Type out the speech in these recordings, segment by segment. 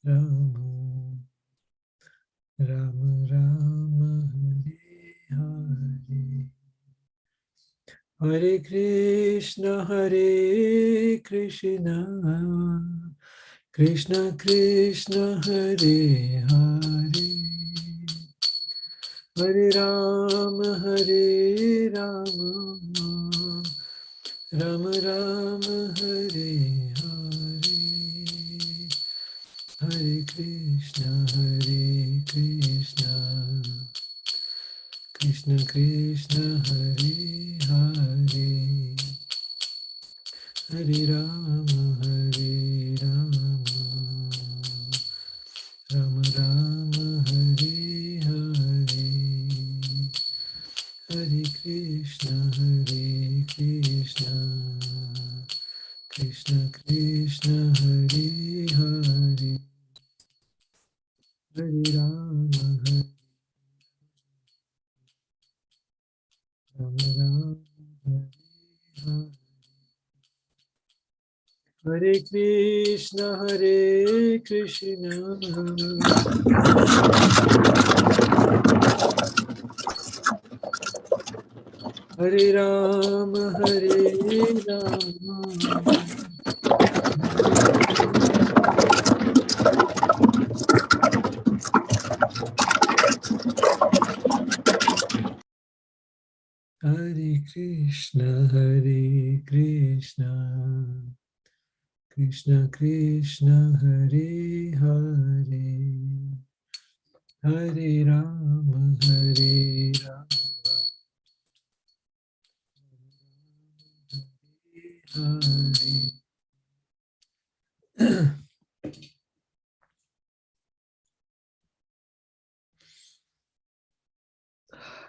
Rama, Rama Rama, Hare Hare, Hare Krishna, Krishna Krishna, Hare Hare, Hare Rama, Rama Rama, Hare Hare, Hare Krishna, Krishna Krishna, Hare Hare, Hare Rama, Rama Rama, Hare Hare, Hare Krishna, Krishna Krishna, Hare Hare, Hare Rama, Rama Rama, Hare Hare Krishna, Hare Rama, Hare Krishna, Krishna Krishna, Hare Hare, Hare Rama, Hare.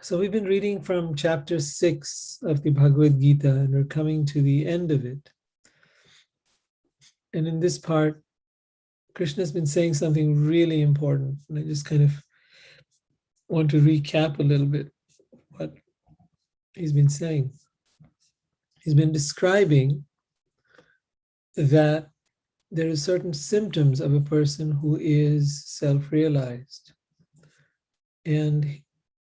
So we've been reading from chapter 6 of the Bhagavad Gita, and we're coming to the end of it. And in this part, Krishna's been saying something really important, and I just kind of want to recap a little bit what he's been saying. He's been describing that there are certain symptoms of a person who is self-realized. And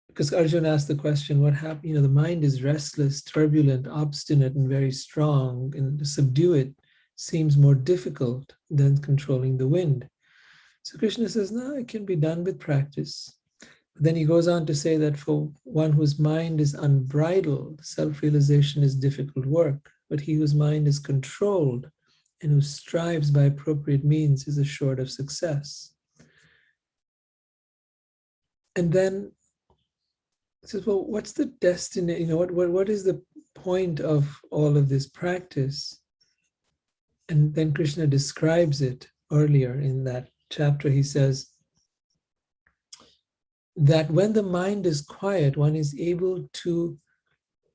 because Arjuna asked the question, what happened? The mind is restless, turbulent, obstinate, and very strong, and to subdue it seems more difficult than controlling the wind. So Krishna says, no, it can be done with practice. But then he goes on to say that for one whose mind is unbridled, self-realization is difficult work. But he whose mind is controlled and who strives by appropriate means is assured of success. And then he says, well, what's the destiny? What is the point of all of this practice? And then Krishna describes it earlier in that chapter. He says that when the mind is quiet, one is able to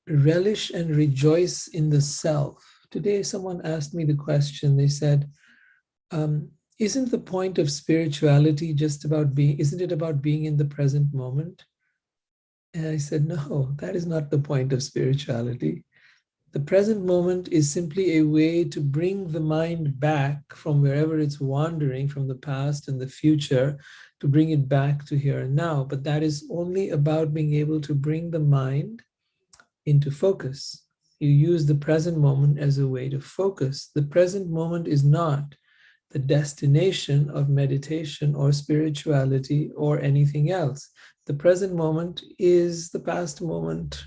relish and rejoice in the self. Today, someone asked me the question. They said, isn't the point of spirituality just about isn't it about being in the present moment? And I said, no, that is not the point of spirituality. The present moment is simply a way to bring the mind back from wherever it's wandering, from the past and the future, to bring it back to here and now. But that is only about being able to bring the mind into focus. You use the present moment as a way to focus. The present moment is not the destination of meditation or spirituality or anything else. The present moment is the past moment.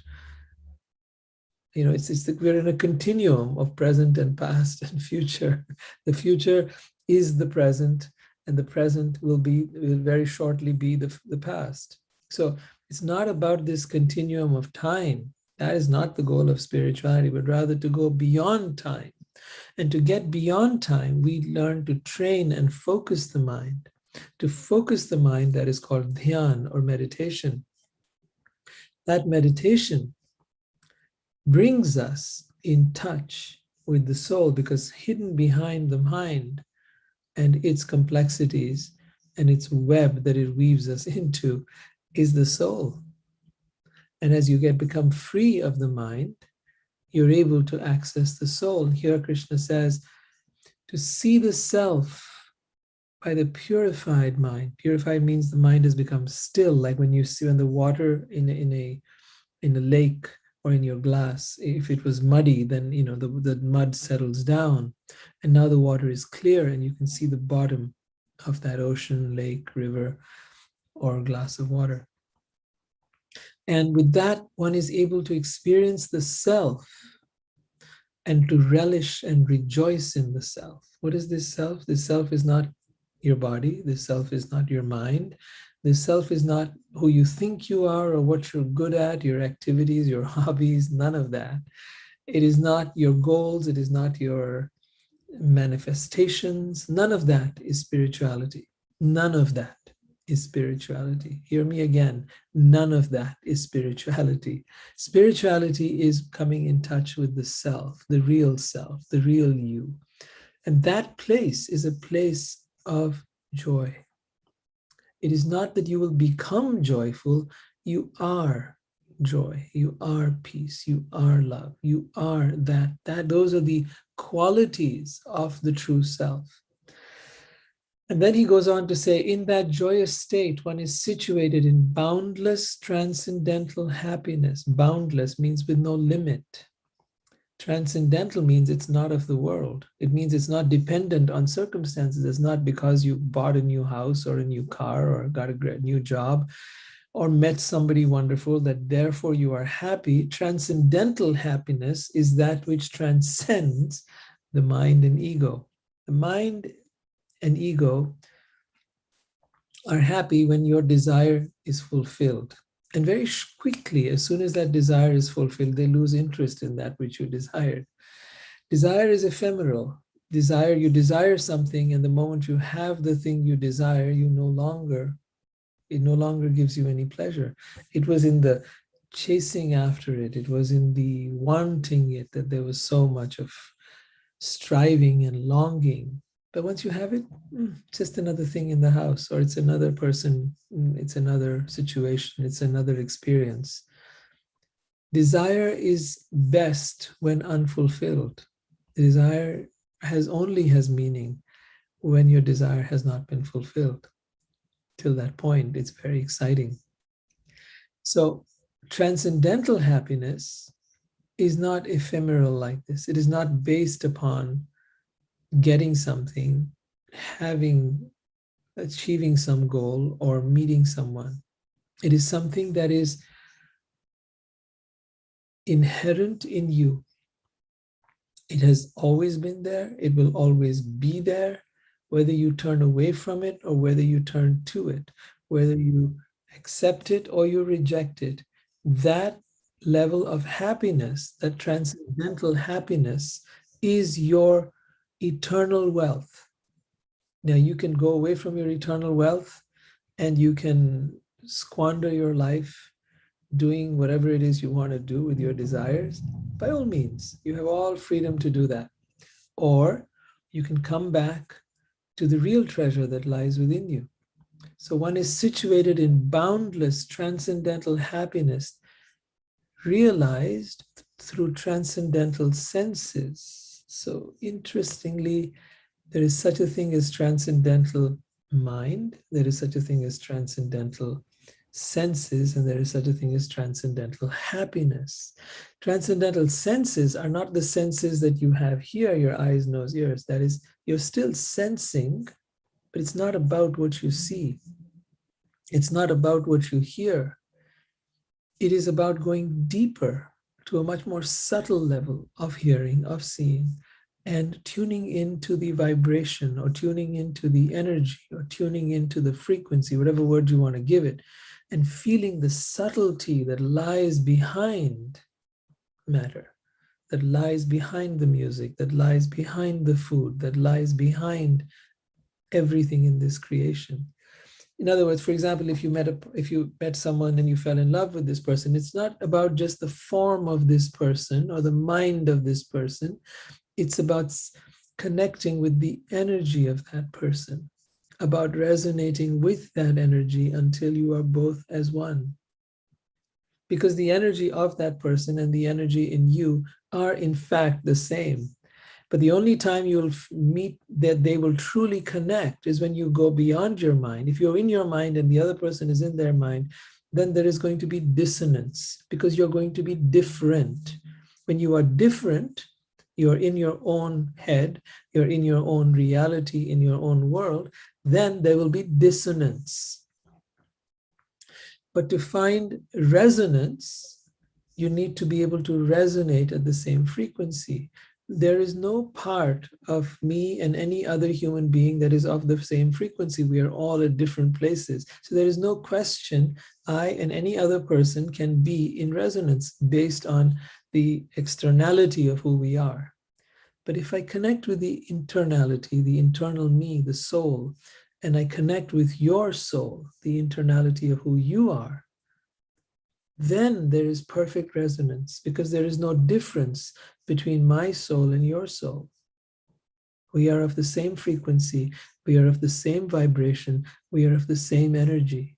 We're in a continuum of present and past and future. The future is the present, and the present will very shortly be the past. So it's not about this continuum of time. That is not the goal of spirituality, but rather to go beyond time. And to get beyond time, we learn to train and focus the mind. To focus the mind, that is called dhyan or meditation. That meditation brings us in touch with the soul, because hidden behind the mind and its complexities and its web that it weaves us into is the soul. And as you become free of the mind, you're able to access the soul. Here Krishna says, to see the self by the purified mind. Purified means the mind has become still, like when you see when the water in a lake or in your glass, if it was muddy, then the mud settles down, and now the water is clear and you can see the bottom of that ocean, lake, river, or glass of water. And with that, one is able to experience the self and to relish and rejoice in the self. What is this self? This self is not your body. This self is not your mind. This self is not who you think you are or what you're good at, your activities, your hobbies, none of that. It is not your goals. It is not your manifestations. None of that is spirituality. None of that is spirituality. Hear me again. None of that is spirituality. Spirituality is coming in touch with the self, the real you. And that place is a place of joy. It is not that you will become joyful. You are joy. You are peace. You are love. You are that. Those are the qualities of the true self. And then he goes on to say, in that joyous state, one is situated in boundless transcendental happiness. Boundless means with no limit. Transcendental means it's not of the world. It means it's not dependent on circumstances. It's not because you bought a new house or a new car or got a great new job or met somebody wonderful that therefore you are happy. Transcendental happiness is that which transcends the mind and ego. The mind and ego are happy when your desire is fulfilled. And very quickly, as soon as that desire is fulfilled, they lose interest in that which you desired. Desire is ephemeral. You desire something, and the moment you have the thing you desire, it no longer gives you any pleasure. It was in the chasing after it, it was in the wanting it that there was so much of striving and longing. But once you have it, it's just another thing in the house, or it's another person, it's another situation, it's another experience. Desire is best when unfulfilled. Desire only has meaning when your desire has not been fulfilled. Till that point, it's very exciting. So transcendental happiness is not ephemeral like this. It is not based upon getting something, achieving some goal, or meeting someone. It is something that is inherent in you. It has always been there. It will always be there, whether you turn away from it or whether you turn to it, whether you accept it or you reject it. That level of happiness, that transcendental happiness, is your eternal wealth. Now, you can go away from your eternal wealth and you can squander your life doing whatever it is you want to do with your desires. By all means, you have all freedom to do that. Or you can come back to the real treasure that lies within you. So one is situated in boundless transcendental happiness, realized through transcendental senses. So interestingly, there is such a thing as transcendental mind, there is such a thing as transcendental senses, and there is such a thing as transcendental happiness. Transcendental senses are not the senses that you have here, your eyes, nose, ears. That is, you're still sensing, but it's not about what you see. It's not about what you hear. It is about going deeper to a much more subtle level of hearing, of seeing, and tuning into the vibration, or tuning into the energy, or tuning into the frequency, whatever word you want to give it, and feeling the subtlety that lies behind matter, that lies behind the music, that lies behind the food, that lies behind everything in this creation. In other words, for example, if you met someone and you fell in love with this person, it's not about just the form of this person or the mind of this person. It's about connecting with the energy of that person, about resonating with that energy until you are both as one. Because the energy of that person and the energy in you are in fact the same. But the only time you'll meet that they will truly connect is when you go beyond your mind. If you're in your mind and the other person is in their mind, then there is going to be dissonance because you're going to be different. When you are different, you're in your own head, you're in your own reality, in your own world, then there will be dissonance. But to find resonance, you need to be able to resonate at the same frequency. There is no part of me and any other human being that is of the same frequency. We are all at different places. So there is no question I and any other person can be in resonance based on the externality of who we are. But if I connect with the internality, the internal me, the soul, and I connect with your soul, the internality of who you are, then there is perfect resonance because there is no difference between my soul and your soul. We are of the same frequency, we are of the same vibration, we are of the same energy.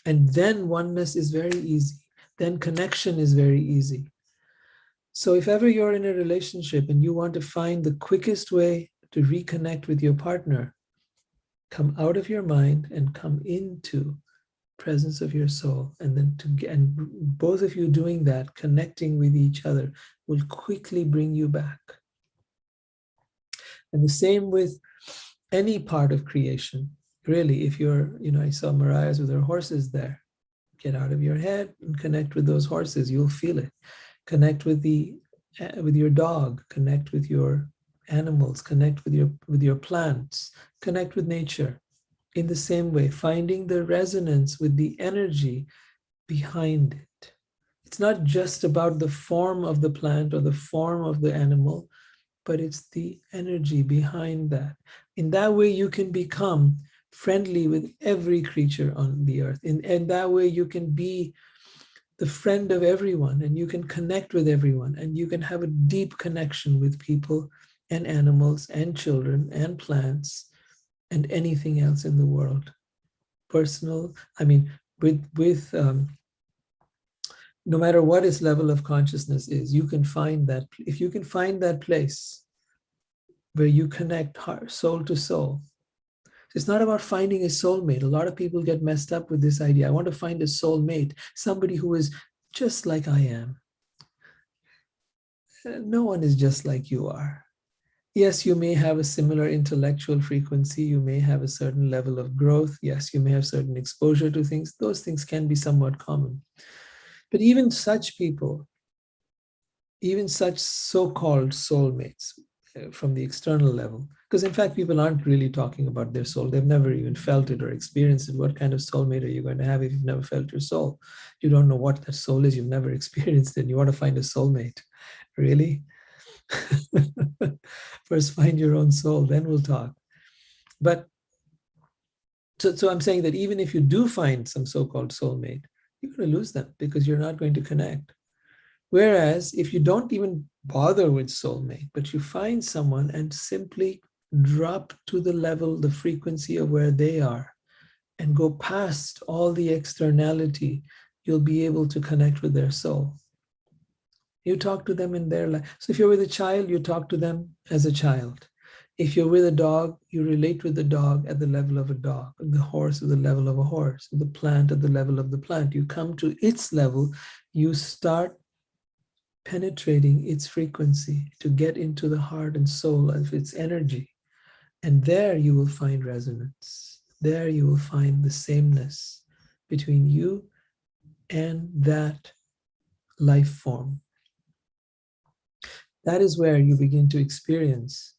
And then oneness is very easy. Then connection is very easy. So if ever you're in a relationship and you want to find the quickest way to reconnect with your partner, come out of your mind and come into presence of your soul, and then both of you doing that, connecting with each other, will quickly bring you back. And the same with any part of creation. Really, if you're, I saw Mariah's with her horses there. Get out of your head and connect with those horses. You'll feel it. Connect with your dog. Connect with your animals. Connect with your plants. Connect with nature. In the same way, finding the resonance with the energy behind it. It's not just about the form of the plant or the form of the animal, but it's the energy behind that. In that way, you can become friendly with every creature on the earth. In that way, you can be the friend of everyone, and you can connect with everyone, and you can have a deep connection with people and animals and children and plants and anything else in the world. Personal, with no matter what its level of consciousness is, you can find that. If you can find that place where you connect heart, soul to soul, it's not about finding a soulmate. A lot of people get messed up with this idea. I want to find a soulmate, somebody who is just like I am. No one is just like you are. Yes, you may have a similar intellectual frequency. You may have a certain level of growth. Yes, you may have certain exposure to things. Those things can be somewhat common. But even such people, even such so-called soulmates from the external level, because in fact, people aren't really talking about their soul. They've never even felt it or experienced it. What kind of soulmate are you going to have if you've never felt your soul? You don't know what that soul is. You've never experienced it. You want to find a soulmate. Really? First find your own soul, then we'll talk. But so I'm saying that even if you do find some so-called soulmate, you're going to lose them because you're not going to connect. Whereas if you don't even bother with soulmate, but you find someone and simply drop to the level, the frequency of where they are, and go past all the externality, you'll be able to connect with their soul. You talk to them in their life. So if you're with a child, you talk to them as a child. If you're with a dog, you relate with the dog at the level of a dog, the horse at the level of a horse, the plant at the level of the plant. You come to its level, you start penetrating its frequency to get into the heart and soul of its energy. And there you will find resonance. There you will find the sameness between you and that life form. That is where you begin to experience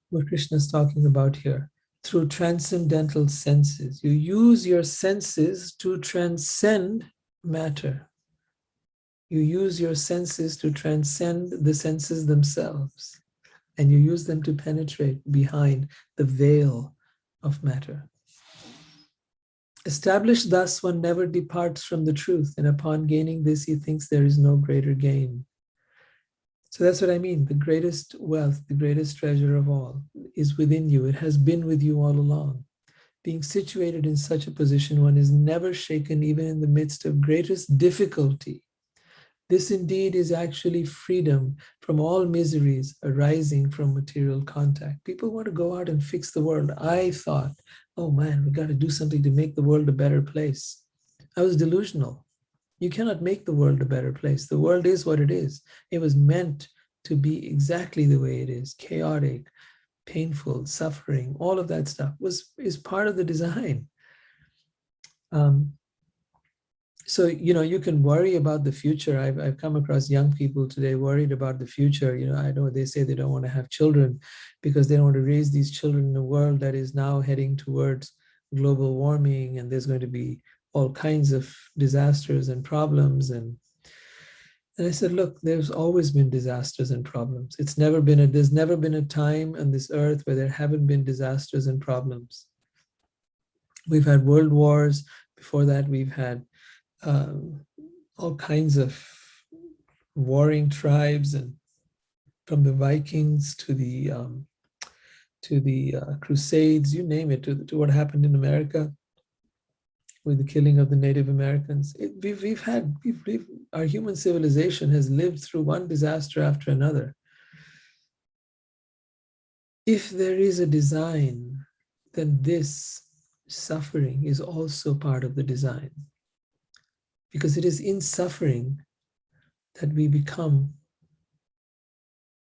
what Krishna is talking about here, through transcendental senses. You use your senses to transcend matter. You use your senses to transcend the senses themselves, and you use them to penetrate behind the veil of matter. Established thus, one never departs from the truth, and upon gaining this, he thinks there is no greater gain. So that's what I mean. The greatest wealth, the greatest treasure of all is within you. It has been with you all along. Being situated in such a position, one is never shaken, even in the midst of greatest difficulty. This indeed is actually freedom from all miseries arising from material contact. People want to go out and fix the world. I thought, oh man, we got to do something to make the world a better place. I was delusional. You cannot make the world a better place. The world is what it is. It was meant to be exactly the way it is, chaotic, painful, suffering, all of that stuff is part of the design. Um, so you can worry about the future. I've come across young people today worried about the future. I know they say they don't want to have children because they don't want to raise these children in a world that is now heading towards global warming, and there's going to be all kinds of disasters and problems. And I said, look, there's always been disasters and problems. There's never been a time on this earth where there haven't been disasters and problems. We've had world wars. Before that, we've had all kinds of warring tribes, and from the Vikings to the Crusades, you name it, to what happened in America with the killing of the Native Americans. Our human civilization has lived through one disaster after another. If there is a design, then this suffering is also part of the design. Because it is in suffering that we become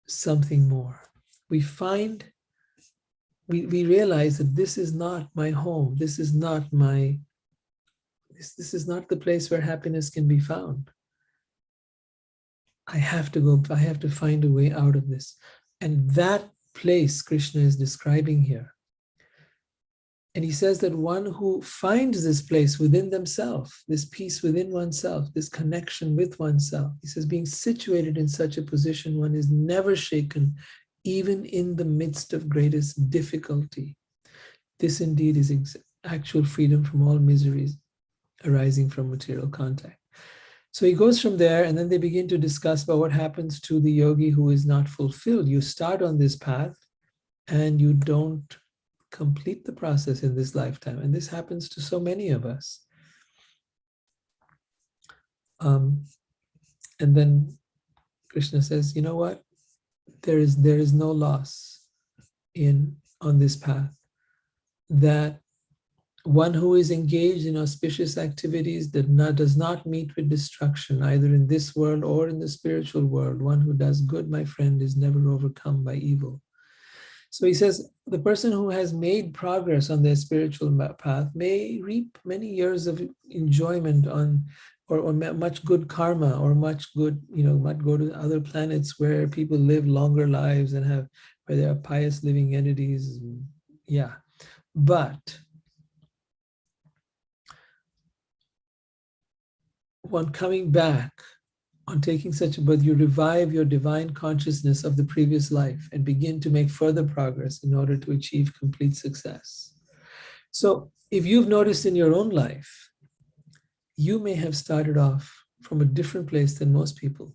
something more. We realize that this is not my home. This is not the place where happiness can be found. I have to find a way out of this. And that place Krishna is describing here. And he says that one who finds this place within themselves, this peace within oneself, this connection with oneself, he says, being situated in such a position, one is never shaken, even in the midst of greatest difficulty. This indeed is actual freedom from all miseries arising from material contact. So he goes from there, and then they begin to discuss about what happens to the yogi who is not fulfilled. You start on this path and you don't complete the process in this lifetime. And this happens to so many of us. And then Krishna says, you know what? There is no loss on this path. That one who is engaged in auspicious activities does not meet with destruction, either in this world or in the spiritual world. One who does good, my friend, is never overcome by evil. So he says, the person who has made progress on their spiritual path may reap many years of enjoyment or much good karma, or much good, might go to other planets where people live longer lives and where there are pious living entities. Yeah. But on coming back, on taking such a birth, you revive your divine consciousness of the previous life and begin to make further progress in order to achieve complete success. So if you've noticed in your own life, you may have started off from a different place than most people.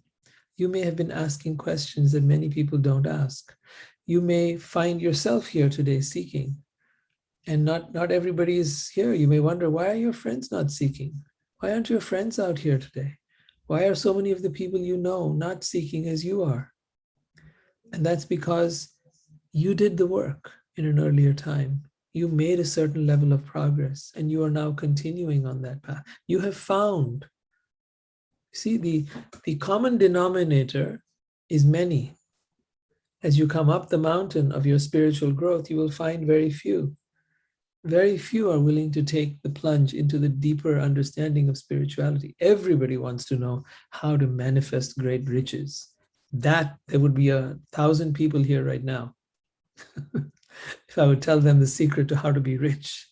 You may have been asking questions that many people don't ask. You may find yourself here today seeking, and not everybody is here. You may wonder, why are your friends not seeking? Why aren't your friends out here today? Why are so many of the people you know not seeking as you are? And that's because you did the work in an earlier time. You made a certain level of progress, and you are now continuing on that path. You have found, see, the common denominator is many. As you come up the mountain of your spiritual growth, you will find very few. Very few are willing to take the plunge into the deeper understanding of spirituality. Everybody wants to know how to manifest great riches. That there would be 1,000 people here right now. If I would tell them the secret to how to be rich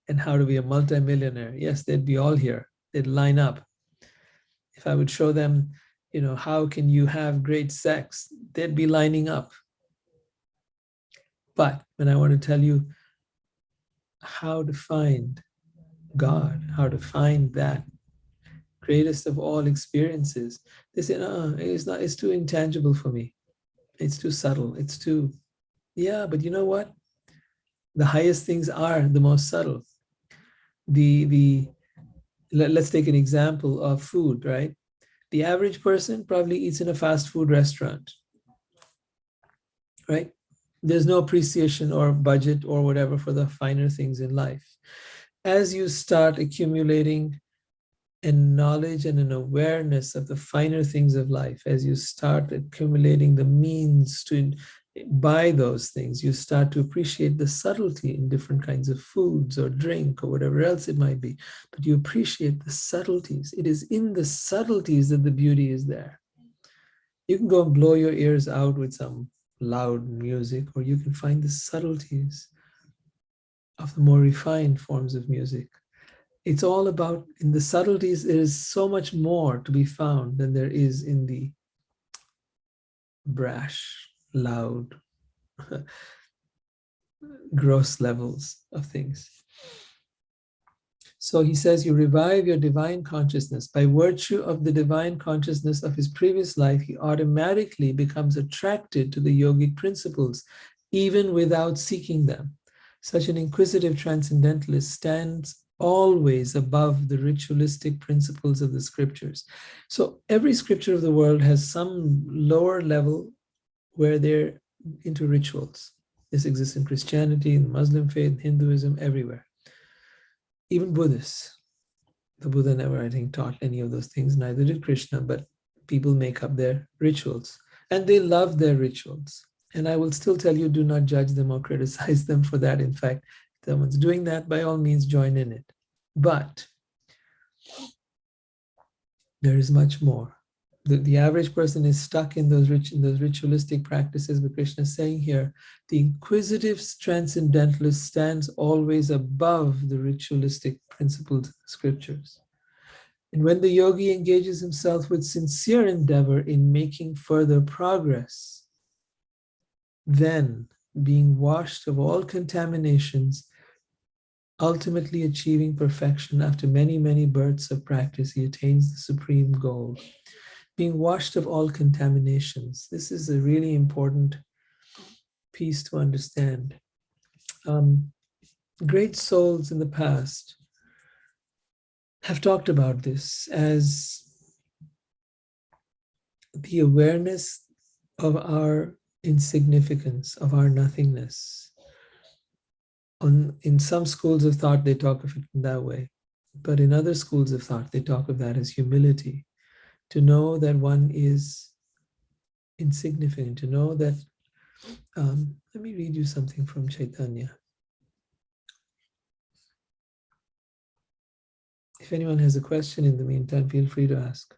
and how to be a multimillionaire, yes, they'd be all here. They'd line up. If I would show them, how can you have great sex, they'd be lining up. But when I want to tell you how to find God, how to find that greatest of all experiences, they say, no, it's too intangible for me. It's too subtle. It's too, yeah, but you know what? The highest things are the most subtle. Let's take an example of food, right? The average person probably eats in a fast food restaurant, right? There's no appreciation or budget or whatever for the finer things in life. As you start accumulating a knowledge and an awareness of the finer things of life, as you start accumulating the means to buy those things, you start to appreciate the subtlety in different kinds of foods or drink or whatever else it might be. But you appreciate the subtleties. It is in the subtleties that the beauty is there. You can go and blow your ears out with some loud music, or you can find the subtleties of the more refined forms of music. It's all about, in the subtleties, there is so much more to be found than there is in the brash, loud, gross levels of things. So he says, you revive your divine consciousness. By virtue of the divine consciousness of his previous life, he automatically becomes attracted to the yogic principles, even without seeking them. Such an inquisitive transcendentalist stands always above the ritualistic principles of the scriptures. So every scripture of the world has some lower level where they're into rituals. This exists in Christianity, in Muslim faith, Hinduism, everywhere. Even Buddhists. The Buddha never, I think, taught any of those things, neither did Krishna, but people make up their rituals. And they love their rituals. And I will still tell you, do not judge them or criticize them for that. In fact, if someone's doing that, by all means, join in it. But there is much more. The average person is stuck in those ritualistic practices, but Krishna is saying here, the inquisitive transcendentalist stands always above the ritualistic principled scriptures. And when the yogi engages himself with sincere endeavor in making further progress, then, being washed of all contaminations, ultimately achieving perfection after many, many births of practice, he attains the supreme goal. Being washed of all contaminations. This is a really important piece to understand. Great souls in the past have talked about this as the awareness of our insignificance, of our nothingness. In some schools of thought, they talk of it in that way. But in other schools of thought, they talk of that as humility. To know that one is insignificant, to know that, let me read you something from Chaitanya. If anyone has a question in the meantime, feel free to ask.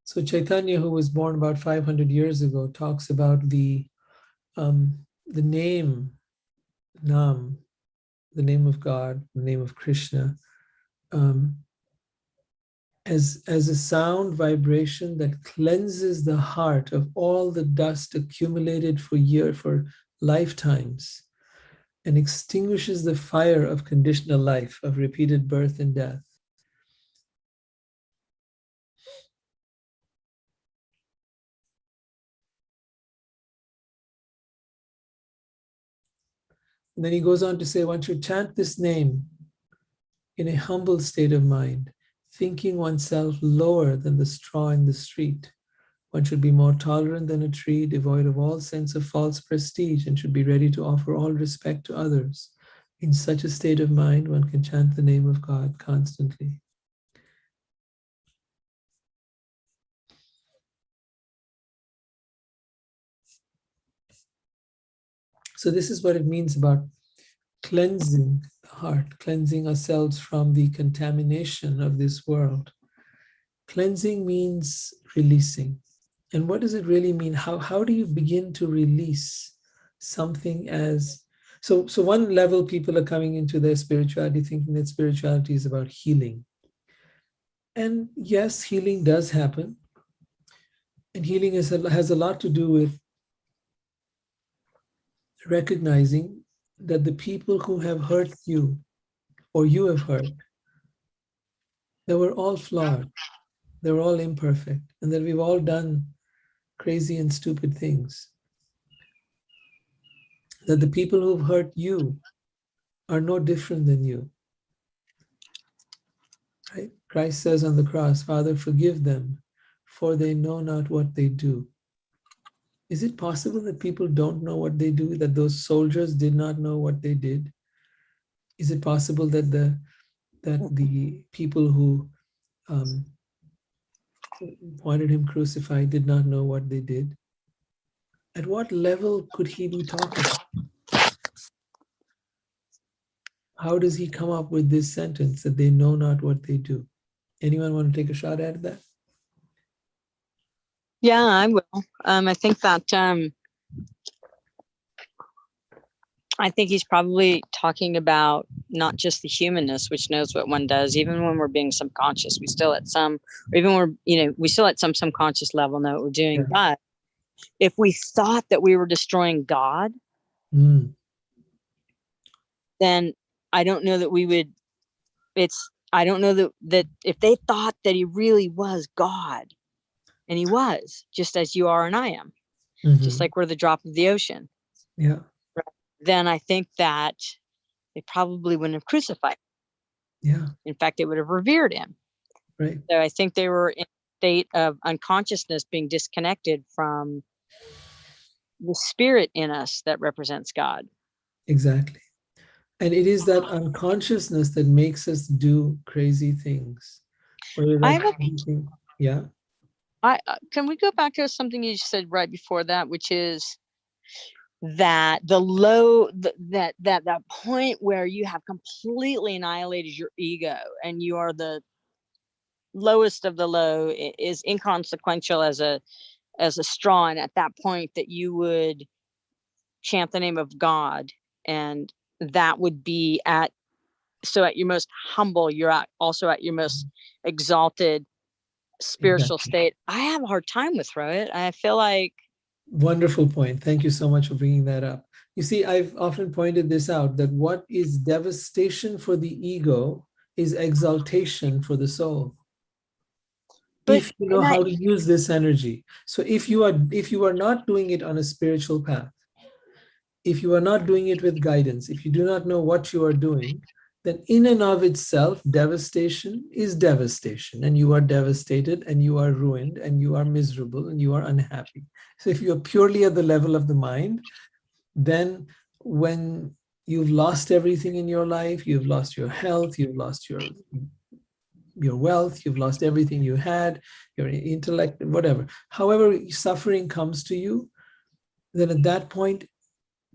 So Chaitanya, who was born about 500 years ago, talks about the name, Nam, the name of God, the name of Krishna, as a sound vibration that cleanses the heart of all the dust accumulated for lifetimes, and extinguishes the fire of conditional life, of repeated birth and death. And then he goes on to say, one should chant this name in a humble state of mind, thinking oneself lower than the straw in the street. One should be more tolerant than a tree, devoid of all sense of false prestige, and should be ready to offer all respect to others. In such a state of mind, one can chant the name of God constantly. So this is what it means about cleansing the heart, cleansing ourselves from the contamination of this world. Cleansing means releasing. And what does it really mean? How do you begin to release something as... So one level, people are coming into their spirituality thinking that spirituality is about healing. And yes, healing does happen. And healing has a lot to do with recognizing that the people who have hurt you or you have hurt, they were all flawed, they were all imperfect, and that we've all done crazy and stupid things. That the people who've hurt you are no different than you. Right? Christ says on the cross, Father, forgive them, for they know not what they do. Is it possible that people don't know what they do, that those soldiers did not know what they did? Is it possible that the people who wanted him crucified did not know what they did? At what level could he be talking? How does he come up with this sentence that they know not what they do? Anyone want to take a shot at that? Yeah, I will. I think that I think he's probably talking about not just the humanness, which knows what one does, even when we're being subconscious, we still at some, or even we still at some subconscious level know what we're doing. Yeah. But if we thought that we were destroying God, then I don't know that we would. I don't know that if they thought that he really was God, and he was, just as you are and I am, just like we're the drop of the ocean. Yeah. Then I think that they probably wouldn't have crucified him. Yeah. In fact, they would have revered him. Right. So I think they were in a state of unconsciousness, being disconnected from the spirit in us that represents God. Exactly. And it is that unconsciousness that makes us do crazy things. Yeah. Can we go back to something you said right before that, which is that that point where you have completely annihilated your ego and you are the lowest of the low, is inconsequential as a straw, and at that point that you would chant the name of God, and that would be at your most humble, you're also at your most exalted spiritual state. I have a hard time with Rohit. I feel like Wonderful point. Thank you so much for bringing that up. You see, I've often pointed this out, that what is devastation for the ego is exaltation for the soul. If you know how to use this energy. So if you are not doing it on a spiritual path, if you are not doing it with guidance, if you do not know what you are doing, then in and of itself, devastation is devastation, and you are devastated, and you are ruined, and you are miserable, and you are unhappy. So if you're purely at the level of the mind, then when you've lost everything in your life, you've lost your health, you've lost your wealth, you've lost everything you had, your intellect, whatever. However, suffering comes to you, then at that point,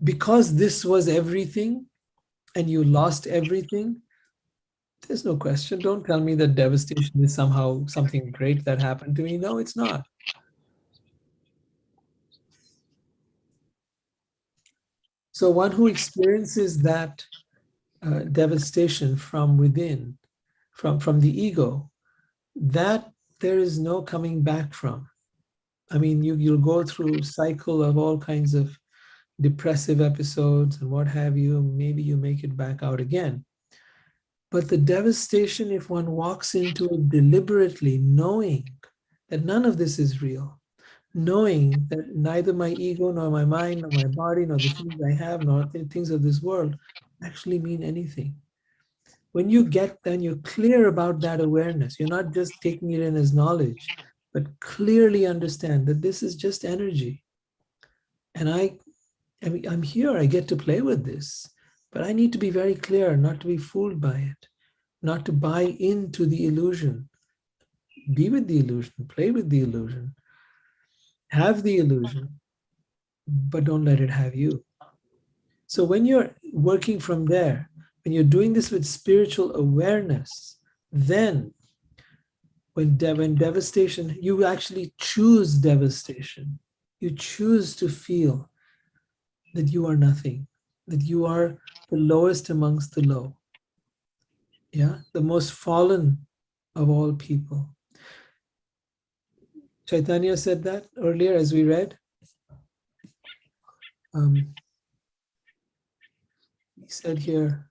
because this was everything and you lost everything, there's no question. Don't tell me that devastation is somehow something great that happened to me. No, it's not. So one who experiences that devastation from within, from the ego, that there is no coming back from. I mean, you'll go through cycle of all kinds of depressive episodes and what have you. Maybe you make it back out again. But the devastation, if one walks into it deliberately, knowing that none of this is real, knowing that neither my ego, nor my mind, nor my body, nor the things I have, nor the things of this world actually mean anything. When you get then, you're clear about that awareness. You're not just taking it in as knowledge, but clearly understand that this is just energy. And I'm here, I get to play with this, but I need to be very clear not to be fooled by it, not to buy into the illusion. Be with the illusion, play with the illusion, have the illusion, but don't let it have you. So when you're working from there, when you're doing this with spiritual awareness, then when devastation, you actually choose devastation. You choose to feel that you are nothing, that you are the lowest amongst the low. Yeah, the most fallen of all people. Chaitanya said that earlier as we read. He said here,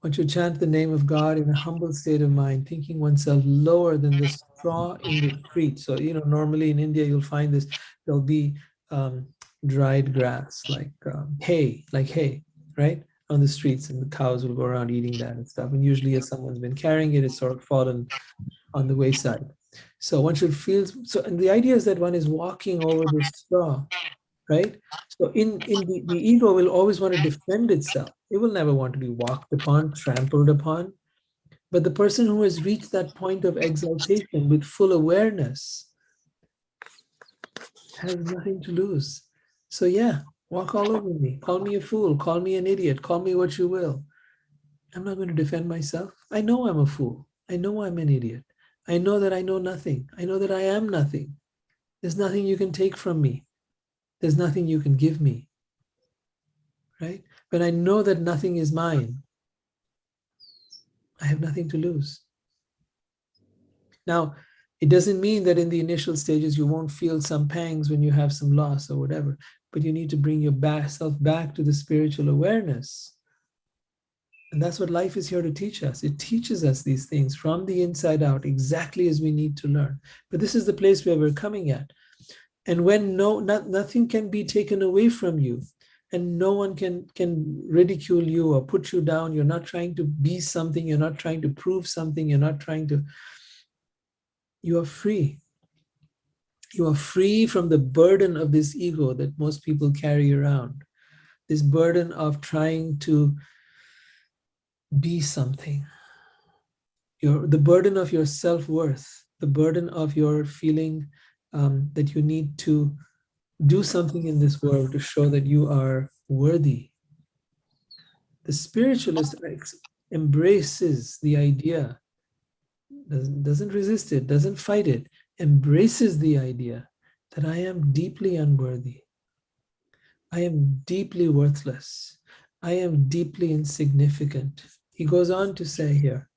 one should chant the name of God in a humble state of mind, thinking oneself lower than the straw in the street. So, normally in India, you'll find this, there'll be dried grass, like hay, right? On the streets, and the cows will go around eating that and stuff. And usually as someone's been carrying it, it's sort of fallen on the wayside. So one should feel, and the idea is that one is walking over the straw, right? So the ego will always want to defend itself. It will never want to be walked upon, trampled upon. But the person who has reached that point of exaltation with full awareness has nothing to lose. So yeah, walk all over me. Call me a fool. Call me an idiot. Call me what you will. I'm not going to defend myself. I know I'm a fool. I know I'm an idiot. I know that I know nothing. I know that I am nothing. There's nothing you can take from me. There's nothing you can give me, right? But I know that nothing is mine. I have nothing to lose. Now, it doesn't mean that in the initial stages you won't feel some pangs when you have some loss or whatever, but you need to bring yourself back to the spiritual awareness. And that's what life is here to teach us. It teaches us these things from the inside out, exactly as we need to learn. But this is the place where we're coming at. And when nothing can be taken away from you, and no one can ridicule you or put you down, you're not trying to be something, you're not trying to prove something, you are free. You are free from the burden of this ego that most people carry around, this burden of trying to be something, the burden of your self-worth, the burden of your feeling that you need to do something in this world to show that you are worthy. The spiritualist embraces the idea, doesn't resist it, doesn't fight it, embraces the idea that I am deeply unworthy. I am deeply worthless. I am deeply insignificant. He goes on to say here,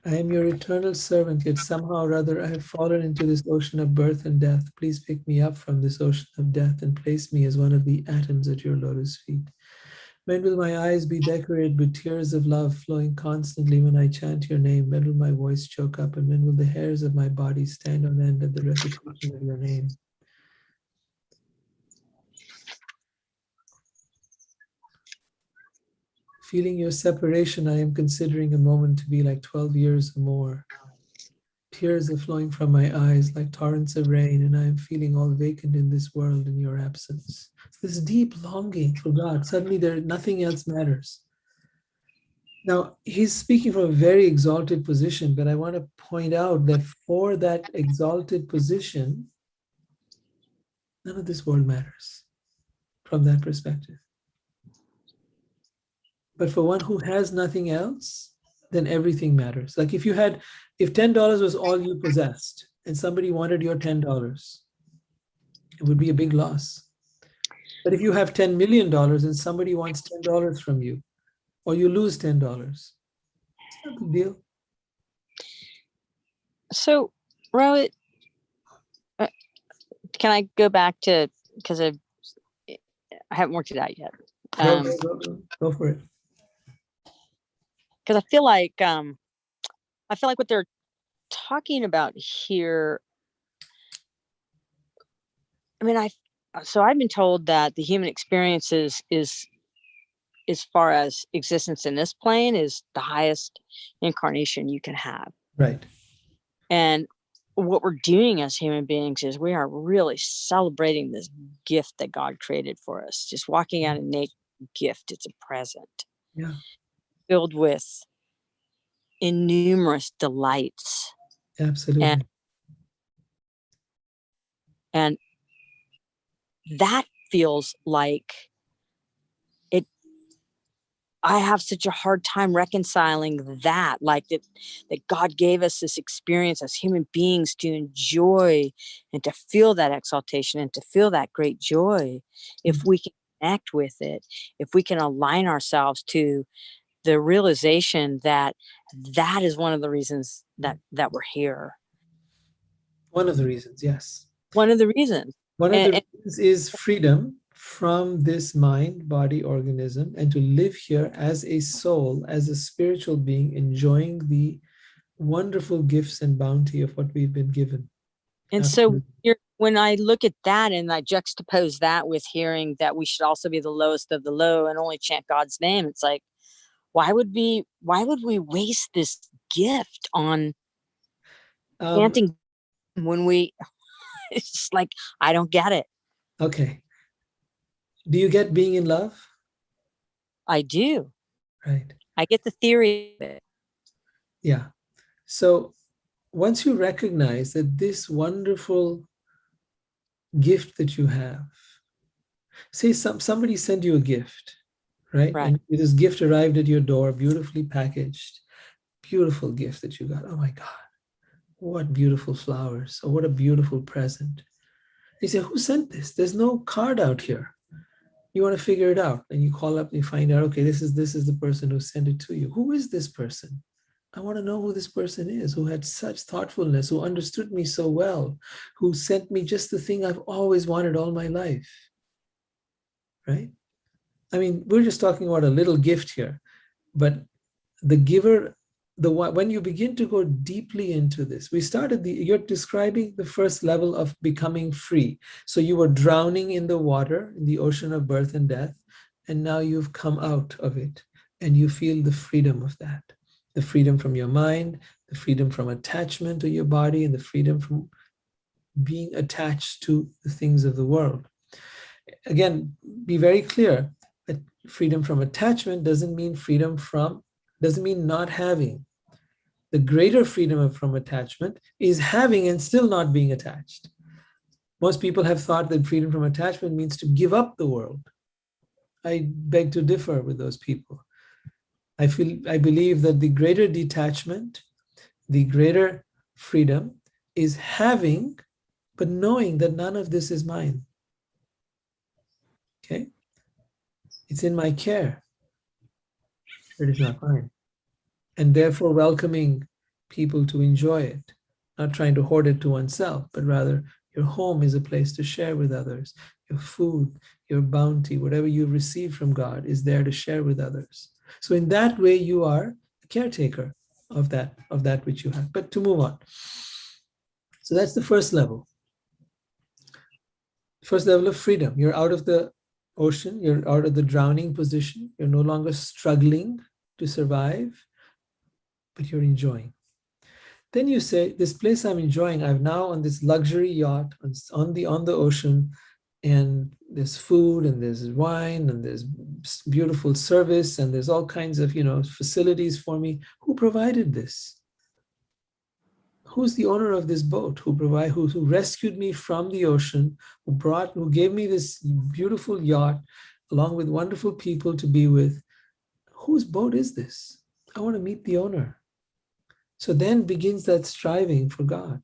I am your eternal servant, yet somehow or other I have fallen into this ocean of birth and death. Please pick me up from this ocean of death and place me as one of the atoms at your lotus feet. When will my eyes be decorated with tears of love flowing constantly when I chant your name? When will my voice choke up? And when will the hairs of my body stand on end at the repetition of your name? Feeling your separation, I am considering a moment to be like 12 years or more. Tears are flowing from my eyes like torrents of rain, and I am feeling all vacant in this world in your absence. This deep longing for God. Suddenly nothing else matters. Now, he's speaking from a very exalted position, but I want to point out that for that exalted position, none of this world matters from that perspective. But for one who has nothing else, then everything matters. Like if $10 was all you possessed and somebody wanted your $10, it would be a big loss. But if you have $10 million and somebody wants $10 from you, or you lose $10, it's not a big deal. So, Rohit, can I go back to, because I haven't worked it out yet. Go for it. Because I feel like what they're talking about here. I mean, I've been told that the human experience is as far as existence in this plane is the highest incarnation you can have. Right. And what we're doing as human beings is we are really celebrating this gift that God created for us. Just walking out a naked gift. It's a present. Yeah. Filled with innumerous delights. Absolutely. And that feels like I have such a hard time reconciling that, like that God gave us this experience as human beings to enjoy and to feel that exaltation and to feel that great joy. If we can connect with it, if we can align ourselves to the realization that that is one of the reasons that we're here. One of the reasons, yes. One of the reasons. One of And, the and reasons is freedom from this mind, body, organism, and to live here as a soul, as a spiritual being, enjoying the wonderful gifts and bounty of what we've been given. And so Absolutely. when I look at that and I juxtapose that with hearing that we should also be the lowest of the low and only chant God's name, it's like, why would we waste this gift on Um, chanting when we, it's just like, I don't get it. okay. Do you get being in love? I do. Right. I get the theory of it. Yeah. So once you recognize that this wonderful gift that you have, say somebody sent you a gift, right? Right. And this gift arrived at your door, beautifully packaged, beautiful gift that you got. Oh my God, what beautiful flowers, or what a beautiful present. You say, who sent this? There's no card out here. You want to figure it out, and you call up and you find out, okay, this is the person who sent it to you. Who is this person? I want to know who this person is, who had such thoughtfulness, who understood me so well, who sent me just the thing I've always wanted all my life, right? I mean, we're just talking about a little gift here, but the giver, when you begin to go deeply into this, you're describing the first level of becoming free. So you were drowning in the water, in the ocean of birth and death, and now you've come out of it, and you feel the freedom of that, the freedom from your mind, the freedom from attachment to your body, and the freedom from being attached to the things of the world. Again, be very clear that freedom from attachment doesn't mean not having. The greater freedom from attachment is having and still not being attached. Most people have thought that freedom from attachment means to give up the world. I beg to differ with those people. I believe that the greater detachment, the greater freedom is having, but knowing that none of this is mine. Okay? It's in my care, but it's not mine. And therefore welcoming people to enjoy it, not trying to hoard it to oneself, but rather your home is a place to share with others. Your food, your bounty, whatever you receive from God is there to share with others. So in that way, you are a caretaker of that which you have. But to move on. So that's the first level. First level of freedom. You're out of the ocean, you're out of the drowning position, you're no longer struggling to survive, but you're enjoying. Then you say, this place I'm enjoying, I've now on this luxury yacht on the ocean, and there's food and there's wine and there's beautiful service and there's all kinds of facilities for me. Who provided this? Who's the owner of this boat? Who rescued me from the ocean? Who gave me this beautiful yacht along with wonderful people to be with? Whose boat is this? I want to meet the owner. So then begins that striving for God.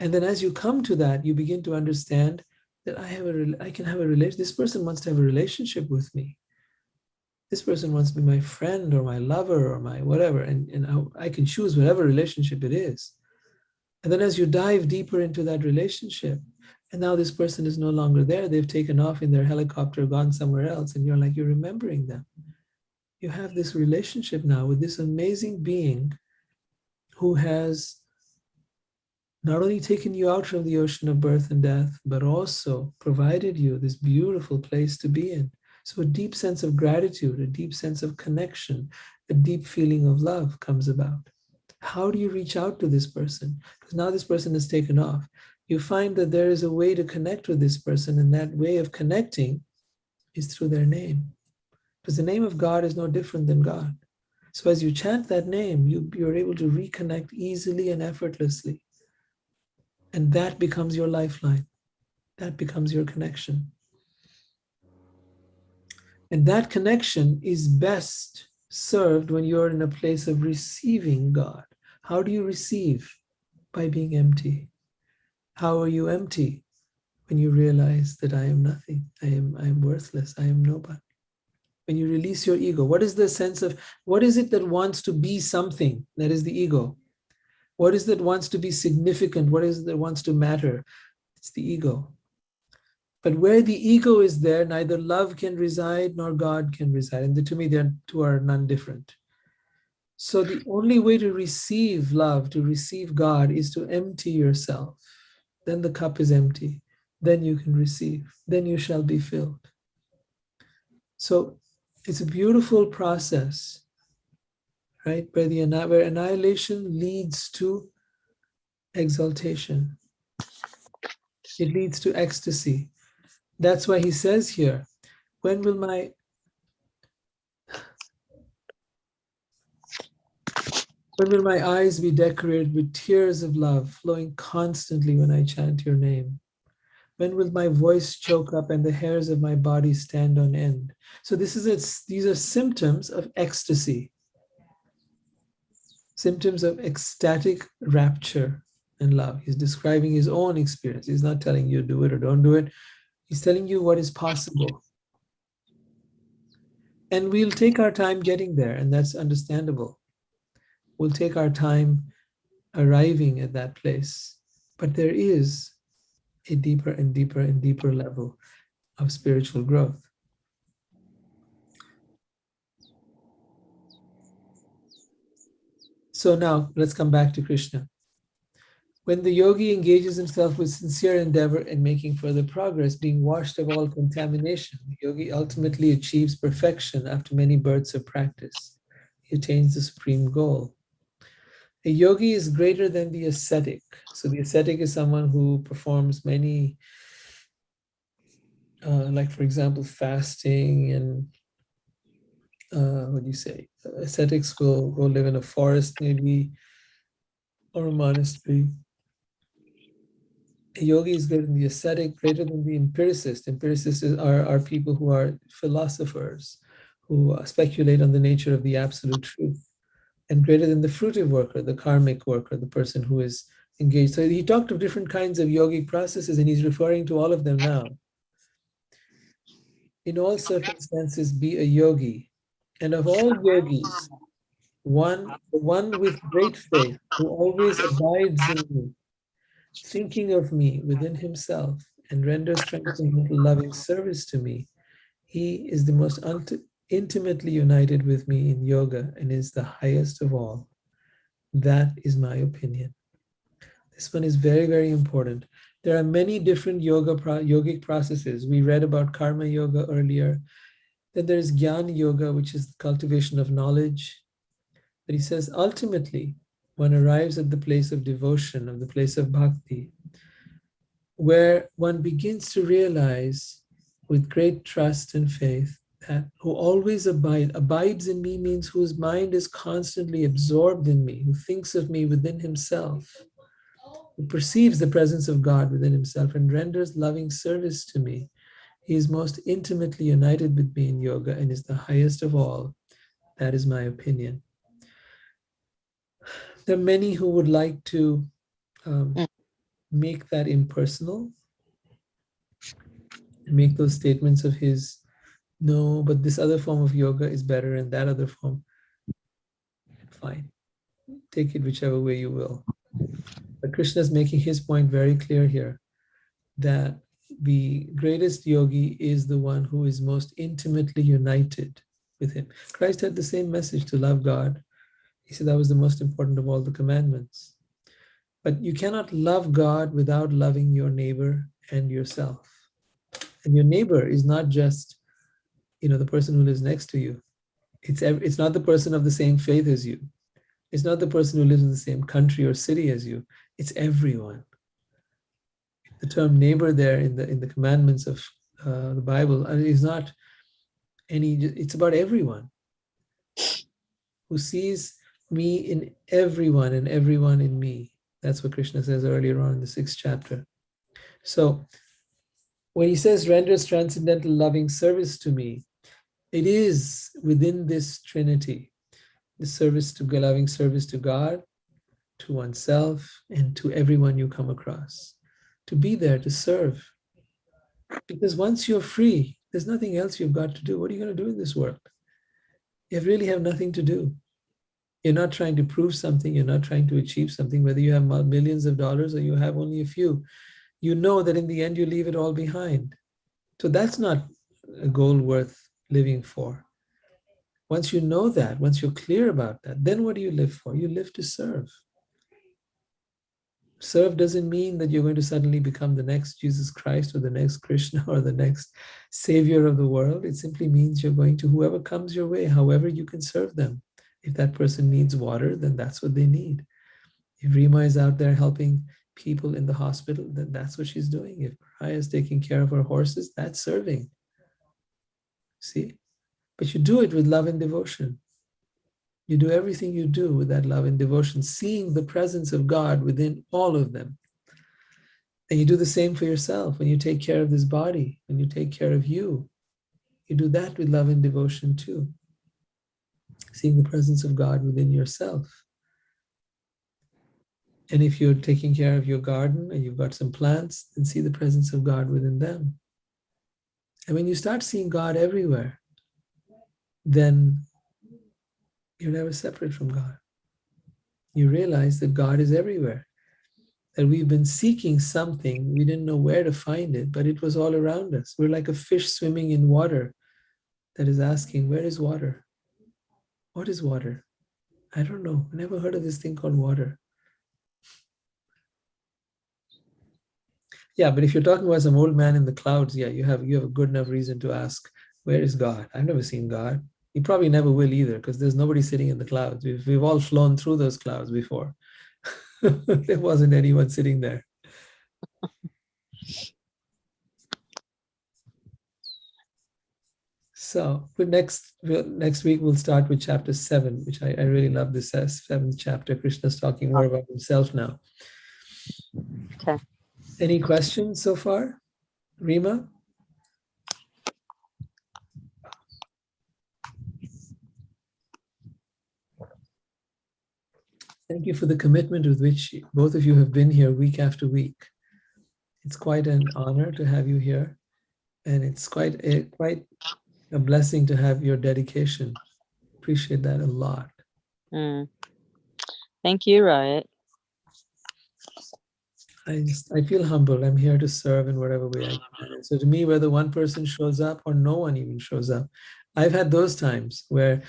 And then as you come to that, you begin to understand that I can have a relation. This person wants to have a relationship with me. This person wants to be my friend or my lover or my whatever. And I can choose whatever relationship it is. And then as you dive deeper into that relationship, and now this person is no longer there, they've taken off in their helicopter, gone somewhere else, and you're remembering them. You have this relationship now with this amazing being who has not only taken you out from the ocean of birth and death, but also provided you this beautiful place to be in. So a deep sense of gratitude, a deep sense of connection, a deep feeling of love comes about. How do you reach out to this person? Because now this person has taken off. You find that there is a way to connect with this person, and that way of connecting is through their name. Because the name of God is no different than God. So as you chant that name, you're able to reconnect easily and effortlessly. And that becomes your lifeline. That becomes your connection. And that connection is best served when you're in a place of receiving God. How do you receive? By being empty. How are you empty? When you realize that I am nothing, I am worthless, I am nobody. When you release your ego, what is the sense of, what is it that wants to be something? That is the ego. What is that wants to be significant? What is it that wants to matter? It's the ego. But where the ego is there, neither love can reside nor God can reside. And to me, the two are none different. So the only way to receive love, to receive God, is to empty yourself. Then the cup is empty. Then you can receive. Then you shall be filled. So it's a beautiful process, right? Where annihilation leads to exaltation. It leads to ecstasy. That's why he says here, when will my eyes be decorated with tears of love flowing constantly when I chant your name? When will my voice choke up and the hairs of my body stand on end? So these are symptoms of ecstasy, symptoms of ecstatic rapture and love. He's describing his own experience. He's not telling you do it or don't do it. He's telling you what is possible. And we'll take our time getting there, and that's understandable. We'll take our time arriving at that place. But there is a deeper and deeper and deeper level of spiritual growth. So now let's come back to Krishna. When the yogi engages himself with sincere endeavor in making further progress, being washed of all contamination, the yogi ultimately achieves perfection after many births of practice. He attains the supreme goal. A yogi is greater than the ascetic. So the ascetic is someone who performs many, like for example, fasting and what do you say? Ascetics will go live in a forest maybe or a monastery. A yogi is greater than the ascetic, greater than the empiricist. Empiricists are people who are philosophers, who speculate on the nature of the absolute truth, and greater than the fruitive worker, the karmic worker, the person who is engaged. So he talked of different kinds of yogic processes, and he's referring to all of them now. In all circumstances, be a yogi. And of all yogis, the one with great faith, who always abides in me, thinking of me within himself, and renders transcendental loving service to me, he is the most intimately united with me in yoga and is the highest of all. That is my opinion. This one is very, very important. There are many different yogic processes. We read about karma yoga earlier. Then there's jnana yoga, which is the cultivation of knowledge. But he says ultimately, one arrives at the place of devotion, of the place of bhakti, where one begins to realize with great trust and faith that who always abides in me means whose mind is constantly absorbed in me, who thinks of me within himself, who perceives the presence of God within himself and renders loving service to me. He is most intimately united with me in yoga and is the highest of all. That is my opinion. There are many who would like to make that impersonal, make those statements of his, no, but this other form of yoga is better and that other form. Fine. Take it whichever way you will. But Krishna is making his point very clear here that the greatest yogi is the one who is most intimately united with him. Christ had the same message, to love God. He said that was the most important of all the commandments. But you cannot love God without loving your neighbor and yourself. And your neighbor is not just, the person who lives next to you. It's not the person of the same faith as you. It's not the person who lives in the same country or city as you. It's everyone. The term neighbor there in the commandments of the Bible is not any. It's about everyone who sees me in everyone and everyone in me. That's what Krishna says earlier on in the 6th chapter. So when he says renders transcendental loving service to me, it is within this Trinity, the loving service to God, to oneself, and to everyone you come across. To be there, to serve. Because once you're free, there's nothing else you've got to do. What are you going to do in this world? You really have nothing to do. You're not trying to prove something. You're not trying to achieve something, whether you have millions of dollars or you have only a few. you know that in the end you leave it all behind. So that's not a goal worth living for. Once you know that, once you're clear about that, then what do you live for? You live to serve. Serve doesn't mean that you're going to suddenly become the next Jesus Christ or the next Krishna or the next savior of the world. It simply means you're going to whoever comes your way, however you can serve them. If that person needs water, then that's what they need. If Rima is out there helping people in the hospital, then that's what she's doing. If Mariah is taking care of her horses, that's serving. See? But you do it with love and devotion. You do everything you do with that love and devotion, seeing the presence of God within all of them. And you do the same for yourself when you take care of this body, when you take care of you. You do that with love and devotion too, seeing the presence of God within yourself. And if you're taking care of your garden and you've got some plants, then see the presence of God within them. And when you start seeing God everywhere, then you're never separate from God. You realize that God is everywhere, that we've been seeking something, we didn't know where to find it, but it was all around us. We're like a fish swimming in water that is asking, where is water? What is water? I don't know. I never heard of this thing called water. Yeah, but if you're talking about some old man in the clouds, yeah, you have a good enough reason to ask, where is God? I've never seen God. You probably never will either, because there's nobody sitting in the clouds. We've all flown through those clouds before. There wasn't anyone sitting there. So next week we'll start with chapter 7, which I really love this seventh chapter. Krishna's talking more about himself now. Okay. Any questions so far? Rima? Thank you for the commitment with which both of you have been here week after week. It's quite an honor to have you here, and it's quite a blessing to have your dedication. Appreciate that a lot. Thank you, Riot. I feel humbled. I'm here to serve in whatever way I can. And so to me, whether one person shows up or no one even shows up, I've had those times where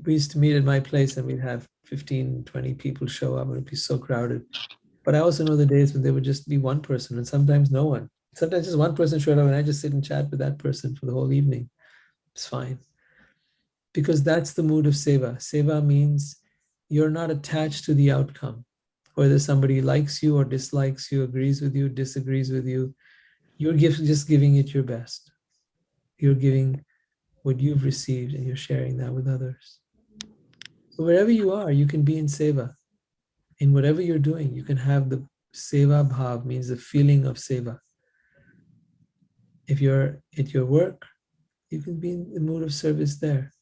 we used to meet at my place and we'd have 15, 20 people show up and it'd be so crowded. But I also know the days when there would just be one person and sometimes no one. Sometimes just one person showed up and I just sit and chat with that person for the whole evening. It's fine. Because that's the mood of seva. Seva means you're not attached to the outcome, whether somebody likes you or dislikes you, agrees with you, disagrees with you. You're just giving it your best. You're giving what you've received and you're sharing that with others. So wherever you are, you can be in seva. In whatever you're doing, you can have the seva bhav, means the feeling of seva. If you're at your work, you can be in the mood of service there.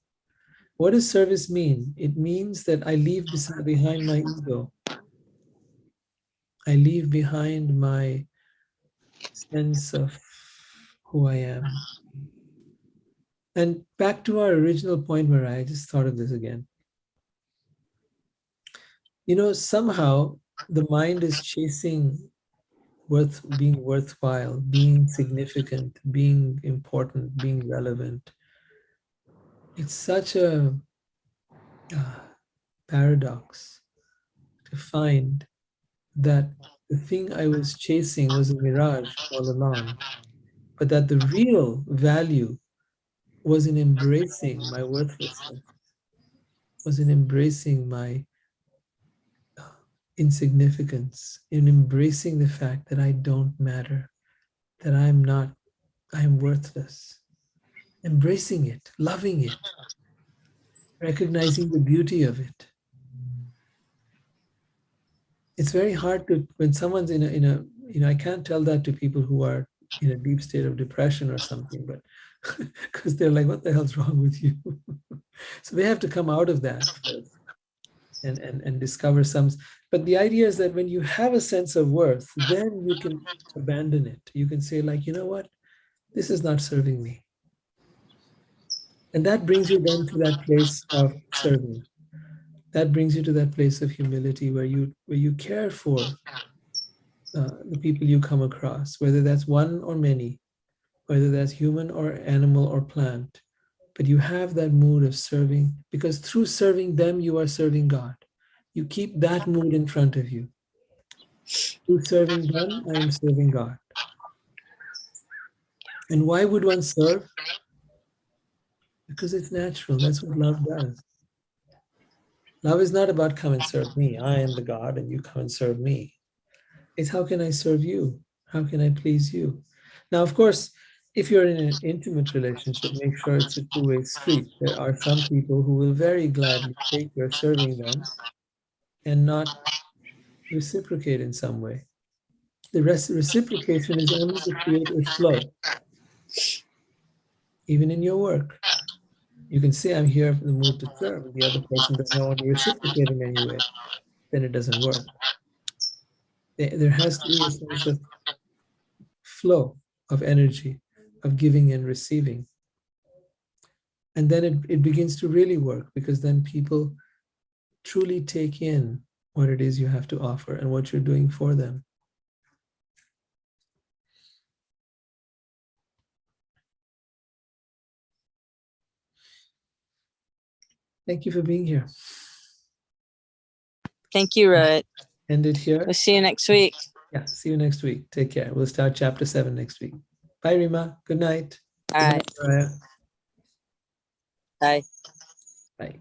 What does service mean? It means that I leave behind my ego. I leave behind my sense of who I am. And back to our original point where I just thought of this again. You know, somehow the mind is chasing being worthwhile, being significant, being important, being relevant. It's such a paradox to find that the thing I was chasing was a mirage all along, but that the real value was in embracing my worthlessness, was in embracing my insignificance, in embracing the fact that I don't matter, that I'm worthless. Embracing it, loving it, recognizing the beauty of it. It's very hard to, when someone's I can't tell that to people who are in a deep state of depression or something, but because they're like, what the hell's wrong with you? So they have to come out of that first and discover some. But the idea is that when you have a sense of worth, then you can abandon it. You can say, like, you know what? This is not serving me. And that brings you then to that place of serving. That brings you to that place of humility where you care for the people you come across, whether that's one or many, whether that's human or animal or plant. But you have that mood of serving, because through serving them, you are serving God. You keep that mood in front of you. Through serving them, I am serving God. And why would one serve? Because it's natural. That's what love does. Love is not about come and serve me. I am the God and you come and serve me. It's how can I serve you? How can I please you? Now, of course, if you're in an intimate relationship, make sure it's a two-way street. There are some people who will very gladly take your serving them and not reciprocate in some way. The reciprocation is only to create a flow, even in your work. You can say, I'm here for the mood to serve, and the other person doesn't want to reciprocate in any way, then it doesn't work. There has to be a sense of flow of energy, of giving and receiving. And then it begins to really work, because then people truly take in what it is you have to offer and what you're doing for them. Thank you for being here. Thank you, Rohit. End it here. We'll see you next week. Yeah, see you next week. Take care. We'll start chapter 7 next week. Bye, Rima. Good night. All Good right. night, Mariah. Bye. Bye.